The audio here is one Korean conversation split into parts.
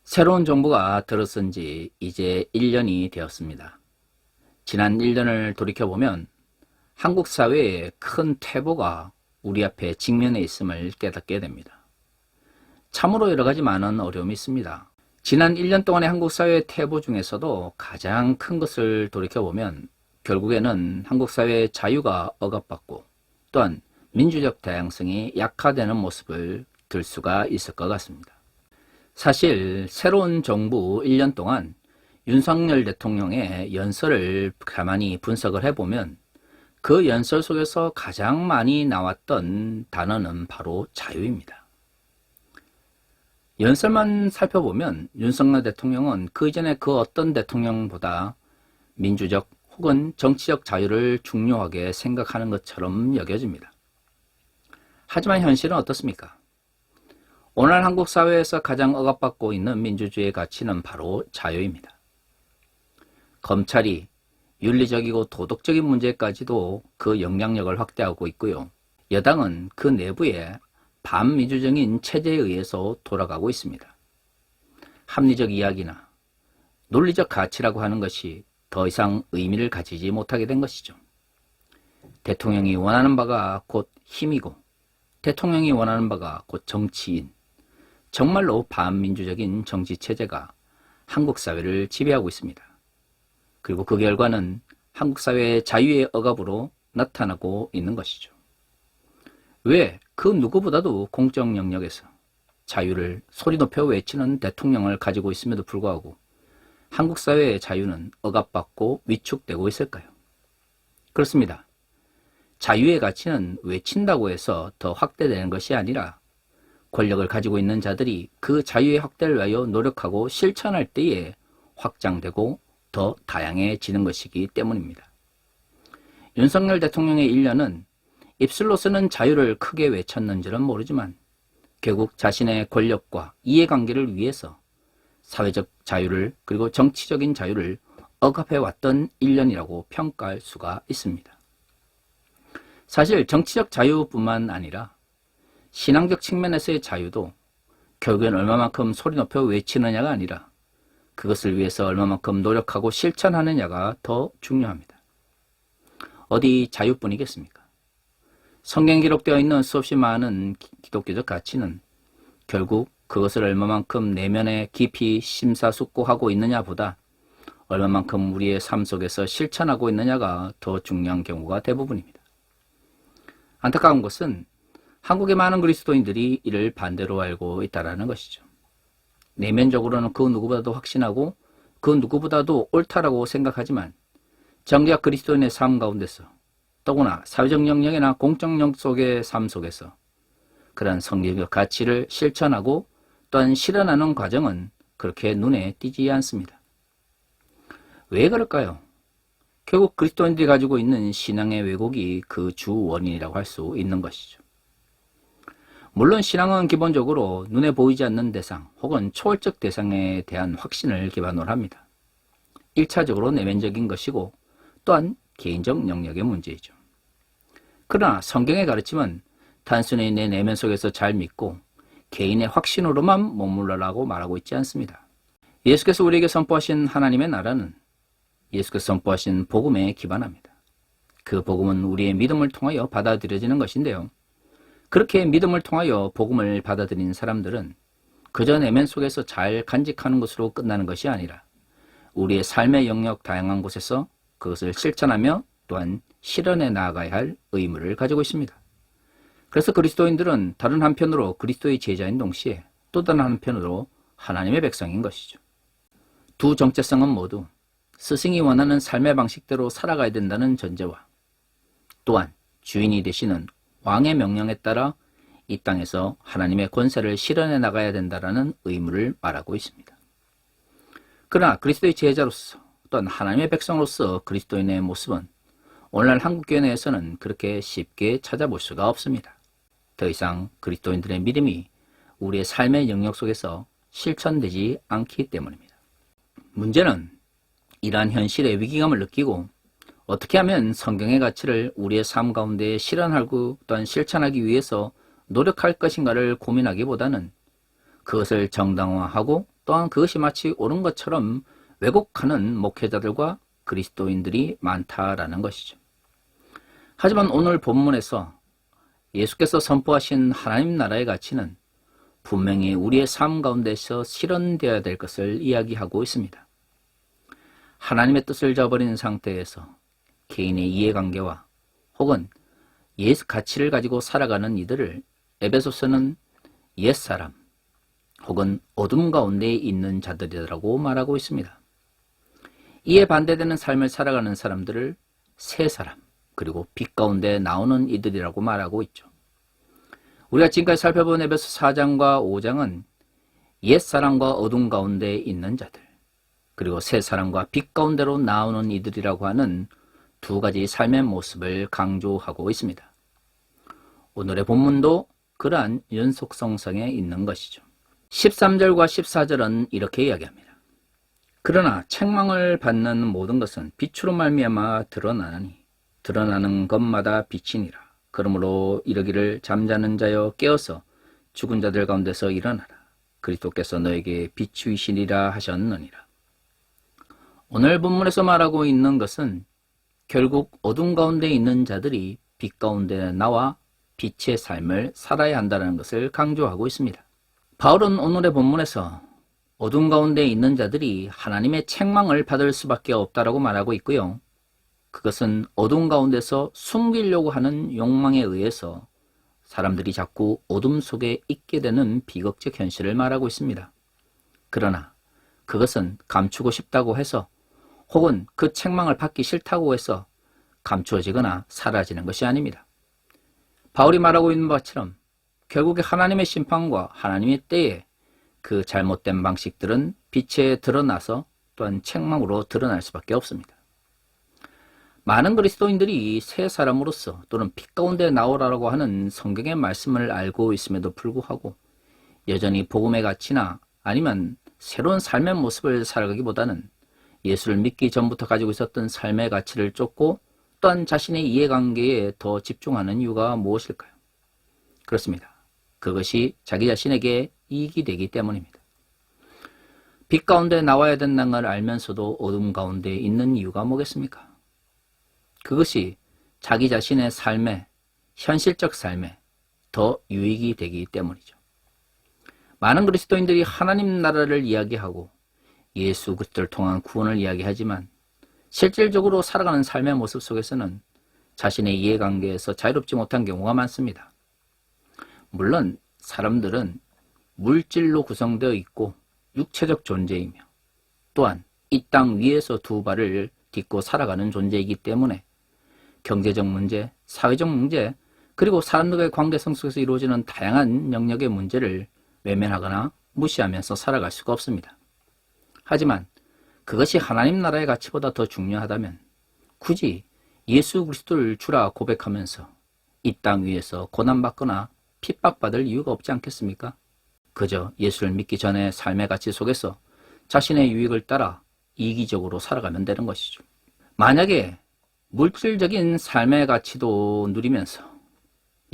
새로운 정부가 들어선 지 이제 1년이 되었습니다. 지난 1년을 돌이켜보면 한국 사회의 큰 퇴보가 우리 앞에 직면해 있음을 깨닫게 됩니다. 참으로 여러 가지 많은 어려움이 있습니다. 지난 1년 동안의 한국 사회의 퇴보 중에서도 가장 큰 것을 돌이켜보면 결국에는 한국 사회의 자유가 억압받고 또한 민주적 다양성이 약화되는 모습을 들 수가 있을 것 같습니다. 사실 새로운 정부 1년 동안 윤석열 대통령의 연설을 가만히 분석을 해보면 그 연설 속에서 가장 많이 나왔던 단어는 바로 자유입니다. 연설만 살펴보면 윤석열 대통령은 그 이전에 그 어떤 대통령보다 민주적 혹은 정치적 자유를 중요하게 생각하는 것처럼 여겨집니다. 하지만 현실은 어떻습니까? 오늘 한국 사회에서 가장 억압받고 있는 민주주의의 가치는 바로 자유입니다. 검찰이 윤리적이고 도덕적인 문제까지도 그 영향력을 확대하고 있고요. 여당은 그 내부에 반민주적인 체제에 의해서 돌아가고 있습니다. 합리적 이야기나 논리적 가치라고 하는 것이 더 이상 의미를 가지지 못하게 된 것이죠. 대통령이 원하는 바가 곧 힘이고 대통령이 원하는 바가 곧 정치인, 정말로 반민주적인 정치체제가 한국 사회를 지배하고 있습니다. 그리고 그 결과는 한국 사회의 자유의 억압으로 나타나고 있는 것이죠. 왜 그 누구보다도 공적 영역에서 자유를 소리 높여 외치는 대통령을 가지고 있음에도 불구하고 한국 사회의 자유는 억압받고 위축되고 있을까요? 그렇습니다. 자유의 가치는 외친다고 해서 더 확대되는 것이 아니라 권력을 가지고 있는 자들이 그 자유의 확대를 위하여 노력하고 실천할 때에 확장되고 더 다양해지는 것이기 때문입니다. 윤석열 대통령의 1년은 입술로서는 자유를 크게 외쳤는지는 모르지만 결국 자신의 권력과 이해관계를 위해서 사회적 자유를 그리고 정치적인 자유를 억압해왔던 1년이라고 평가할 수가 있습니다. 사실 정치적 자유뿐만 아니라 신앙적 측면에서의 자유도 결국엔 얼마만큼 소리 높여 외치느냐가 아니라 그것을 위해서 얼마만큼 노력하고 실천하느냐가 더 중요합니다. 어디 자유뿐이겠습니까? 성경에 기록되어 있는 수없이 많은 기독교적 가치는 결국 그것을 얼마만큼 내면에 깊이 심사숙고하고 있느냐보다 얼마만큼 우리의 삶 속에서 실천하고 있느냐가 더 중요한 경우가 대부분입니다. 안타까운 것은 한국의 많은 그리스도인들이 이를 반대로 알고 있다는 것이죠. 내면적으로는 그 누구보다도 확신하고 그 누구보다도 옳다라고 생각하지만 정작 그리스도인의 삶 가운데서 더구나 사회적 영역이나 공적 영역 속의 삶 속에서 그런 성경적 가치를 실천하고 또한 실현하는 과정은 그렇게 눈에 띄지 않습니다. 왜 그럴까요? 결국 그리스도인들이 가지고 있는 신앙의 왜곡이 그 주 원인이라고 할 수 있는 것이죠. 물론 신앙은 기본적으로 눈에 보이지 않는 대상 혹은 초월적 대상에 대한 확신을 기반으로 합니다. 1차적으로 내면적인 것이고 또한 개인적 영역의 문제이죠. 그러나 성경의 가르침은 단순히 내 내면 속에서 잘 믿고 개인의 확신으로만 머물러라고 말하고 있지 않습니다. 예수께서 우리에게 선포하신 하나님의 나라는 예수께서 선포하신 복음에 기반합니다. 그 복음은 우리의 믿음을 통하여 받아들여지는 것인데요. 그렇게 믿음을 통하여 복음을 받아들인 사람들은 그저 내면 속에서 잘 간직하는 것으로 끝나는 것이 아니라 우리의 삶의 영역 다양한 곳에서 그것을 실천하며 또한 실현해 나아가야 할 의무를 가지고 있습니다. 그래서 그리스도인들은 다른 한편으로 그리스도의 제자인 동시에 또 다른 한편으로 하나님의 백성인 것이죠. 두 정체성은 모두 스승이 원하는 삶의 방식대로 살아가야 된다는 전제와 또한 주인이 되시는 왕의 명령에 따라 이 땅에서 하나님의 권세를 실현해 나가야 된다는 의무를 말하고 있습니다. 그러나 그리스도의 제자로서 또한 하나님의 백성으로서 그리스도인의 모습은 오늘날 한국교회 내에서는 그렇게 쉽게 찾아볼 수가 없습니다. 더 이상 그리스도인들의 믿음이 우리의 삶의 영역 속에서 실천되지 않기 때문입니다. 문제는 이러한 현실의 위기감을 느끼고 어떻게 하면 성경의 가치를 우리의 삶 가운데 실현하고 또한 실천하기 위해서 노력할 것인가를 고민하기보다는 그것을 정당화하고 또한 그것이 마치 옳은 것처럼 왜곡하는 목회자들과 그리스도인들이 많다라는 것이죠. 하지만 오늘 본문에서 예수께서 선포하신 하나님 나라의 가치는 분명히 우리의 삶 가운데서 실현되어야 될 것을 이야기하고 있습니다. 하나님의 뜻을 저버린 상태에서 개인의 이해관계와 혹은 옛 가치를 가지고 살아가는 이들을 에베소서는 옛사람 혹은 어둠 가운데 있는 자들이라고 말하고 있습니다. 이에 반대되는 삶을 살아가는 사람들을 새 사람 그리고 빛 가운데 나오는 이들이라고 말하고 있죠. 우리가 지금까지 살펴본 에베소 4장과 5장은 옛사람과 어둠 가운데 있는 자들 그리고 새 사람과 빛 가운데로 나오는 이들이라고 하는 두 가지 삶의 모습을 강조하고 있습니다. 오늘의 본문도 그러한 연속성상에 있는 것이죠. 13절과 14절은 이렇게 이야기합니다. 그러나 책망을 받는 모든 것은 빛으로 말미암아 드러나니 드러나는 것마다 빛이니라. 그러므로 이르기를 잠자는 자여 깨어서 죽은 자들 가운데서 일어나라. 그리스도께서 너에게 비추이시리라 하셨느니라. 오늘 본문에서 말하고 있는 것은 결국 어둠 가운데 있는 자들이 빛 가운데 나와 빛의 삶을 살아야 한다는 것을 강조하고 있습니다. 바울은 오늘의 본문에서 어둠 가운데 있는 자들이 하나님의 책망을 받을 수밖에 없다라고 말하고 있고요. 그것은 어둠 가운데서 숨기려고 하는 욕망에 의해서 사람들이 자꾸 어둠 속에 있게 되는 비극적 현실을 말하고 있습니다. 그러나 그것은 감추고 싶다고 해서 혹은 그 책망을 받기 싫다고 해서 감추어지거나 사라지는 것이 아닙니다. 바울이 말하고 있는 것처럼 결국에 하나님의 심판과 하나님의 때에 그 잘못된 방식들은 빛에 드러나서 또한 책망으로 드러날 수밖에 없습니다. 많은 그리스도인들이 새 사람으로서 또는 빛 가운데 나오라고 하는 성경의 말씀을 알고 있음에도 불구하고 여전히 복음의 가치나 아니면 새로운 삶의 모습을 살아가기보다는 예수를 믿기 전부터 가지고 있었던 삶의 가치를 쫓고 또한 자신의 이해관계에 더 집중하는 이유가 무엇일까요? 그렇습니다. 그것이 자기 자신에게 이익이 되기 때문입니다. 빛 가운데 나와야 된다는 걸 알면서도 어둠 가운데 있는 이유가 뭐겠습니까? 그것이 자기 자신의 삶에, 현실적 삶에 더 유익이 되기 때문이죠. 많은 그리스도인들이 하나님 나라를 이야기하고 예수 그리스도를 통한 구원을 이야기하지만 실질적으로 살아가는 삶의 모습 속에서는 자신의 이해관계에서 자유롭지 못한 경우가 많습니다. 물론 사람들은 물질로 구성되어 있고 육체적 존재이며 또한 이 땅 위에서 두 발을 딛고 살아가는 존재이기 때문에 경제적 문제, 사회적 문제, 그리고 사람들과의 관계성 속에서 이루어지는 다양한 영역의 문제를 외면하거나 무시하면서 살아갈 수가 없습니다. 하지만 그것이 하나님 나라의 가치보다 더 중요하다면 굳이 예수 그리스도를 주라 고백하면서 이 땅 위에서 고난받거나 핍박받을 이유가 없지 않겠습니까? 그저 예수를 믿기 전에 삶의 가치 속에서 자신의 유익을 따라 이기적으로 살아가면 되는 것이죠. 만약에 물질적인 삶의 가치도 누리면서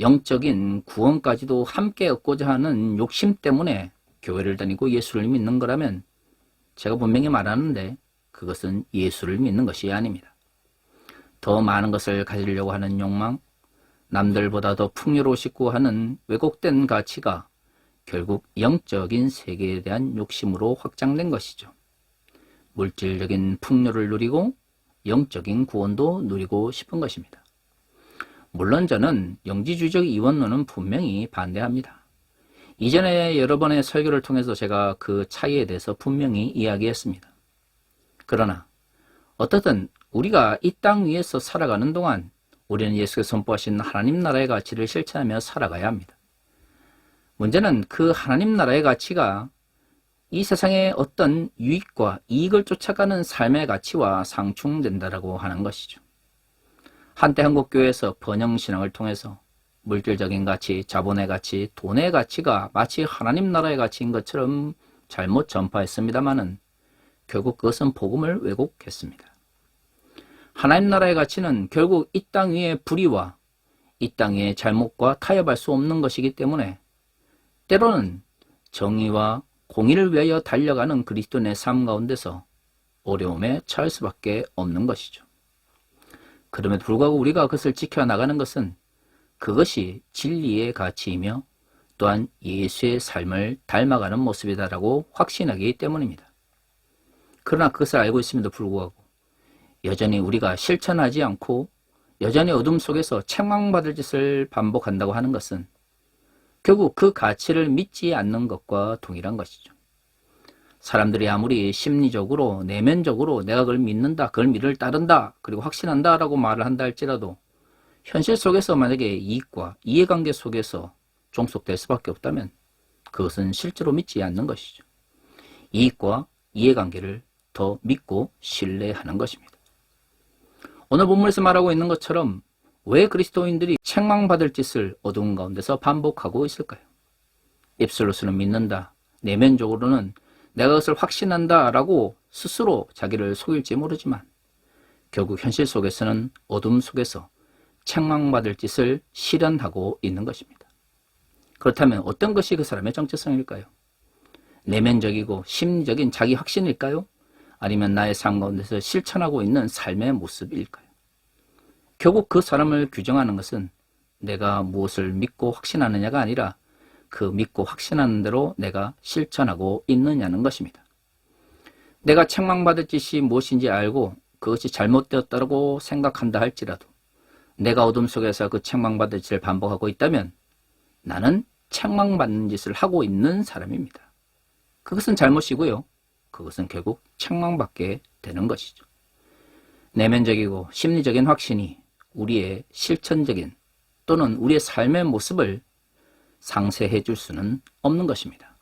영적인 구원까지도 함께 얻고자 하는 욕심 때문에 교회를 다니고 예수를 믿는 거라면 제가 분명히 말하는데 그것은 예수를 믿는 것이 아닙니다. 더 많은 것을 가지려고 하는 욕망, 남들보다 더 풍요로우시고 하는 왜곡된 가치가 결국 영적인 세계에 대한 욕심으로 확장된 것이죠. 물질적인 풍요를 누리고 영적인 구원도 누리고 싶은 것입니다. 물론 저는 영지주의적 이원론은 분명히 반대합니다. 이전에 여러 번의 설교를 통해서 제가 그 차이에 대해서 분명히 이야기했습니다. 그러나 어떻든 우리가 이 땅 위에서 살아가는 동안 우리는 예수께서 선포하신 하나님 나라의 가치를 실천하며 살아가야 합니다. 문제는 그 하나님 나라의 가치가 이 세상의 어떤 유익과 이익을 쫓아가는 삶의 가치와 상충된다라고 하는 것이죠. 한때 한국교회에서 번영신앙을 통해서 물질적인 가치, 자본의 가치, 돈의 가치가 마치 하나님 나라의 가치인 것처럼 잘못 전파했습니다마는 결국 그것은 복음을 왜곡했습니다. 하나님 나라의 가치는 결국 이 땅 위의 불의와 이 땅 위의 잘못과 타협할 수 없는 것이기 때문에 때로는 정의와 공의를 위하여 달려가는 그리스도인의 삶 가운데서 어려움에 처할 수밖에 없는 것이죠. 그럼에도 불구하고 우리가 그것을 지켜나가는 것은 그것이 진리의 가치이며 또한 예수의 삶을 닮아가는 모습이다라고 확신하기 때문입니다. 그러나 그것을 알고 있음에도 불구하고 여전히 우리가 실천하지 않고 여전히 어둠 속에서 책망받을 짓을 반복한다고 하는 것은 결국 그 가치를 믿지 않는 것과 동일한 것이죠. 사람들이 아무리 심리적으로 내면적으로 내가 그걸 믿는다, 그걸 믿을 따른다, 그리고 확신한다 라고 말을 한다 할지라도 현실 속에서 만약에 이익과 이해관계 속에서 종속될 수밖에 없다면 그것은 실제로 믿지 않는 것이죠. 이익과 이해관계를 더 믿고 신뢰하는 것입니다. 오늘 본문에서 말하고 있는 것처럼 왜 그리스도인들이 책망받을 짓을 어두운 가운데서 반복하고 있을까요? 입술로서는 믿는다, 내면적으로는 내가 그것을 확신한다 라고 스스로 자기를 속일지 모르지만 결국 현실 속에서는 어둠 속에서 책망받을 짓을 실현하고 있는 것입니다. 그렇다면 어떤 것이 그 사람의 정체성일까요? 내면적이고 심리적인 자기 확신일까요? 아니면 나의 삶 가운데서 실천하고 있는 삶의 모습일까요? 결국 그 사람을 규정하는 것은 내가 무엇을 믿고 확신하느냐가 아니라 그 믿고 확신하는 대로 내가 실천하고 있느냐는 것입니다. 내가 책망받을 짓이 무엇인지 알고 그것이 잘못되었다고 생각한다 할지라도 내가 어둠 속에서 그 책망받을 짓을 반복하고 있다면 나는 책망받는 짓을 하고 있는 사람입니다. 그것은 잘못이고요. 그것은 결국 책망받게 되는 것이죠. 내면적이고 심리적인 확신이 우리의 실천적인 또는 우리의 삶의 모습을 상쇄해 줄 수는 없는 것입니다.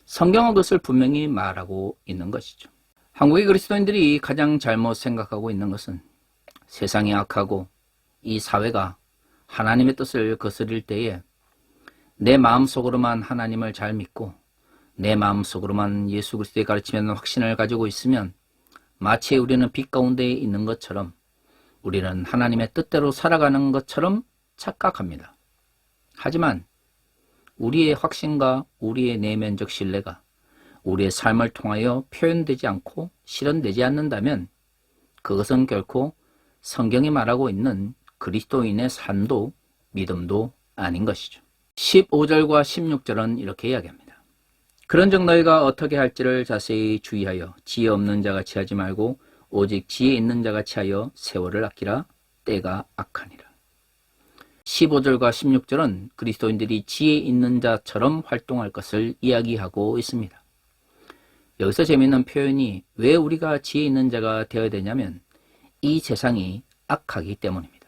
성경은 그것을 분명히 말하고 있는 것이죠. 한국의 그리스도인들이 가장 잘못 생각하고 있는 것은 세상이 악하고 이 사회가 하나님의 뜻을 거스릴 때에 내 마음속으로만 하나님을 잘 믿고 내 마음속으로만 예수 그리스도의 가르침에 확신을 가지고 있으면 마치 우리는 빛 가운데 있는 것처럼 우리는 하나님의 뜻대로 살아가는 것처럼 착각합니다. 하지만 우리의 확신과 우리의 내면적 신뢰가 우리의 삶을 통하여 표현되지 않고 실현되지 않는다면 그것은 결코 성경이 말하고 있는 그리스도인의 삶도 믿음도 아닌 것이죠. 15절과 16절은 이렇게 이야기합니다. 그런즉 너희가 어떻게 할지를 자세히 주의하여 지혜 없는 자같이 하지 말고 오직 지혜 있는 자같이 하여 세월을 아끼라. 때가 악하니라. 15절과 16절은 그리스도인들이 지혜 있는 자처럼 활동할 것을 이야기하고 있습니다. 여기서 재미있는 표현이 왜 우리가 지혜 있는 자가 되어야 되냐면 이 세상이 악하기 때문입니다.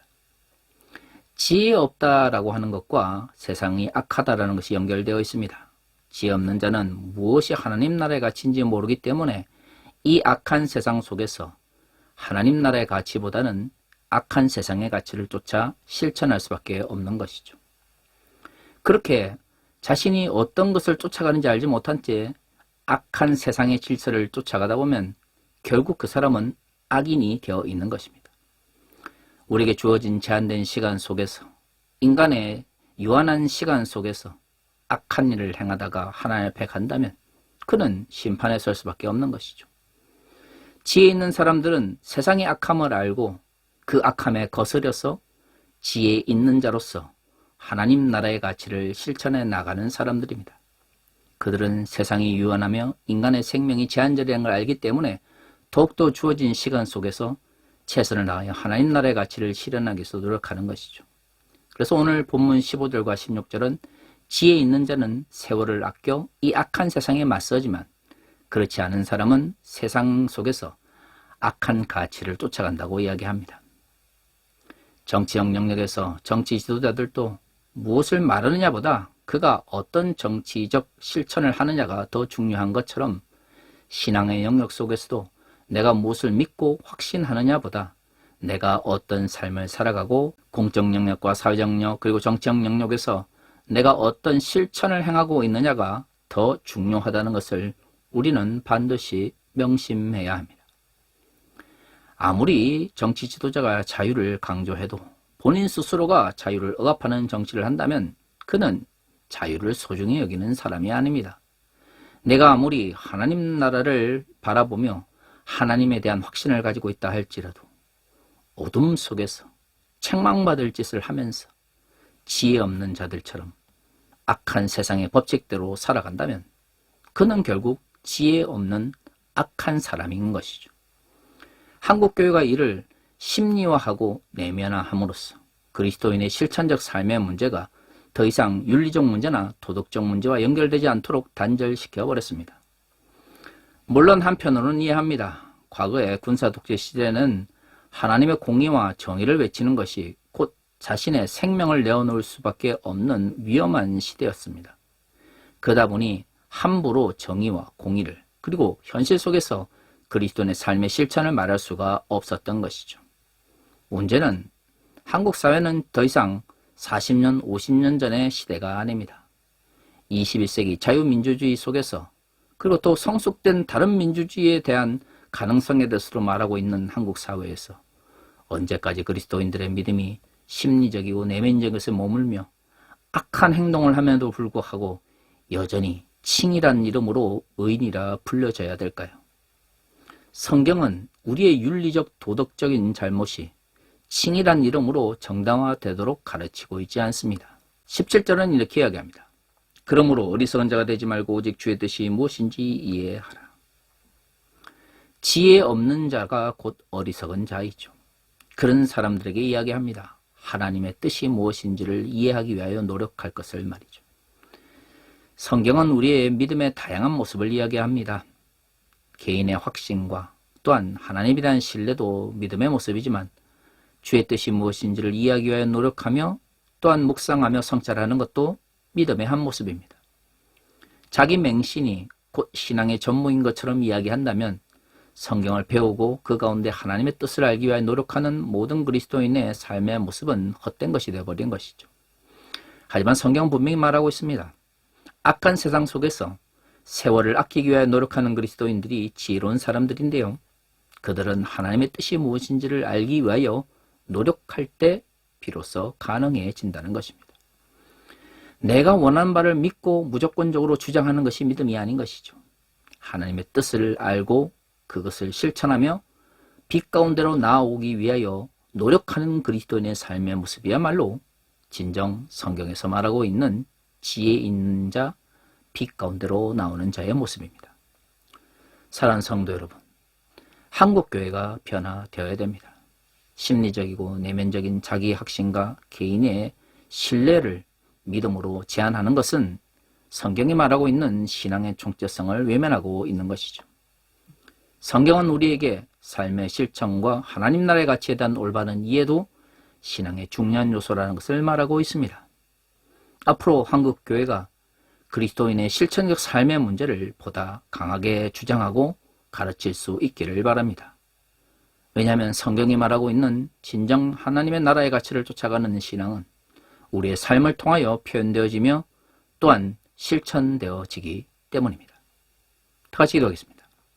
지혜 없다라고 하는 것과 세상이 악하다라는 것이 연결되어 있습니다. 지혜 없는 자는 무엇이 하나님 나라의 가치인지 모르기 때문에 이 악한 세상 속에서 하나님 나라의 가치보다는 악한 세상의 가치를 쫓아 실천할 수밖에 없는 것이죠. 그렇게 자신이 어떤 것을 쫓아가는지 알지 못한 채 악한 세상의 질서를 쫓아가다 보면 결국 그 사람은 악인이 되어 있는 것입니다. 우리에게 주어진 제한된 시간 속에서 인간의 유한한 시간 속에서 악한 일을 행하다가 하나님 앞에 간다면 그는 심판에 설 수밖에 없는 것이죠. 지혜 있는 사람들은 세상의 악함을 알고 그 악함에 거스려서 지혜 있는 자로서 하나님 나라의 가치를 실천해 나가는 사람들입니다. 그들은 세상이 유한하며 인간의 생명이 제한적이라는 걸 알기 때문에 더욱더 주어진 시간 속에서 최선을 다하여 하나님 나라의 가치를 실현하기 위해서 노력하는 것이죠. 그래서 오늘 본문 15절과 16절은 지혜 있는 자는 세월을 아껴 이 악한 세상에 맞서지만 그렇지 않은 사람은 세상 속에서 악한 가치를 쫓아간다고 이야기합니다. 정치적 영역에서 정치 지도자들도 무엇을 말하느냐보다 그가 어떤 정치적 실천을 하느냐가 더 중요한 것처럼 신앙의 영역 속에서도 내가 무엇을 믿고 확신하느냐보다 내가 어떤 삶을 살아가고 공적 영역과 사회적 영역 그리고 정치적 영역에서 내가 어떤 실천을 행하고 있느냐가 더 중요하다는 것을 우리는 반드시 명심해야 합니다. 아무리 정치 지도자가 자유를 강조해도 본인 스스로가 자유를 억압하는 정치를 한다면 그는 자유를 소중히 여기는 사람이 아닙니다. 내가 아무리 하나님 나라를 바라보며 하나님에 대한 확신을 가지고 있다 할지라도 어둠 속에서 책망받을 짓을 하면서 지혜 없는 자들처럼 악한 세상의 법칙대로 살아간다면 그는 결국 지혜 없는 악한 사람인 것이죠. 한국교회가 이를 심리화하고 내면화함으로써 그리스도인의 실천적 삶의 문제가 더 이상 윤리적 문제나 도덕적 문제와 연결되지 않도록 단절시켜 버렸습니다. 물론 한편으로는 이해합니다. 과거의 군사독재 시대는 하나님의 공의와 정의를 외치는 것이 곧 자신의 생명을 내어놓을 수밖에 없는 위험한 시대였습니다. 그러다 보니 함부로 정의와 공의를 그리고 현실 속에서 그리스도인의 삶의 실천을 말할 수가 없었던 것이죠. 문제는 한국 사회는 더 이상 40년, 50년 전의 시대가 아닙니다. 21세기 자유민주주의 속에서 그리고 또 성숙된 다른 민주주의에 대한 가능성에 대해서 말하고 있는 한국 사회에서 언제까지 그리스도인들의 믿음이 심리적이고 내면적인 것에 머물며 악한 행동을 함에도 불구하고 여전히 칭이란 이름으로 의인이라 불려져야 될까요? 성경은 우리의 윤리적 도덕적인 잘못이 칭이란 이름으로 정당화되도록 가르치고 있지 않습니다. 17절은 이렇게 이야기합니다. 그러므로 어리석은 자가 되지 말고 오직 주의 뜻이 무엇인지 이해하라. 지혜 없는 자가 곧 어리석은 자이죠. 그런 사람들에게 이야기합니다. 하나님의 뜻이 무엇인지를 이해하기 위하여 노력할 것을 말이죠. 성경은 우리의 믿음의 다양한 모습을 이야기합니다. 개인의 확신과 또한 하나님에 대한 신뢰도 믿음의 모습이지만 주의 뜻이 무엇인지를 이해하기 위하여 노력하며 또한 묵상하며 성찰하는 것도 믿음의 한 모습입니다. 자기 맹신이 곧 신앙의 전무인 것처럼 이야기한다면 성경을 배우고 그 가운데 하나님의 뜻을 알기 위하여 노력하는 모든 그리스도인의 삶의 모습은 헛된 것이 되어버린 것이죠. 하지만 성경은 분명히 말하고 있습니다. 악한 세상 속에서 세월을 아끼기 위하여 노력하는 그리스도인들이 지혜로운 사람들인데요. 그들은 하나님의 뜻이 무엇인지를 알기 위하여 노력할 때 비로소 가능해진다는 것입니다. 내가 원하는 바를 믿고 무조건적으로 주장하는 것이 믿음이 아닌 것이죠. 하나님의 뜻을 알고 그것을 실천하며 빛 가운데로 나아오기 위하여 노력하는 그리스도인의 삶의 모습이야말로 진정 성경에서 말하고 있는 지혜 있는 자, 빛 가운데로 나오는 자의 모습입니다. 사랑하는 성도 여러분, 한국교회가 변화되어야 됩니다. 심리적이고 내면적인 자기 확신과 개인의 신뢰를 믿음으로 제한하는 것은 성경이 말하고 있는 신앙의 총체성을 외면하고 있는 것이죠. 성경은 우리에게 삶의 실천과 하나님 나라의 가치에 대한 올바른 이해도 신앙의 중요한 요소라는 것을 말하고 있습니다. 앞으로 한국교회가 그리스도인의 실천적 삶의 문제를 보다 강하게 주장하고 가르칠 수 있기를 바랍니다. 왜냐하면 성경이 말하고 있는 진정 하나님의 나라의 가치를 쫓아가는 신앙은 우리의 삶을 통하여 표현되어지며 또한 실천되어지기 때문입니다. 다 같이 기도하겠습니다.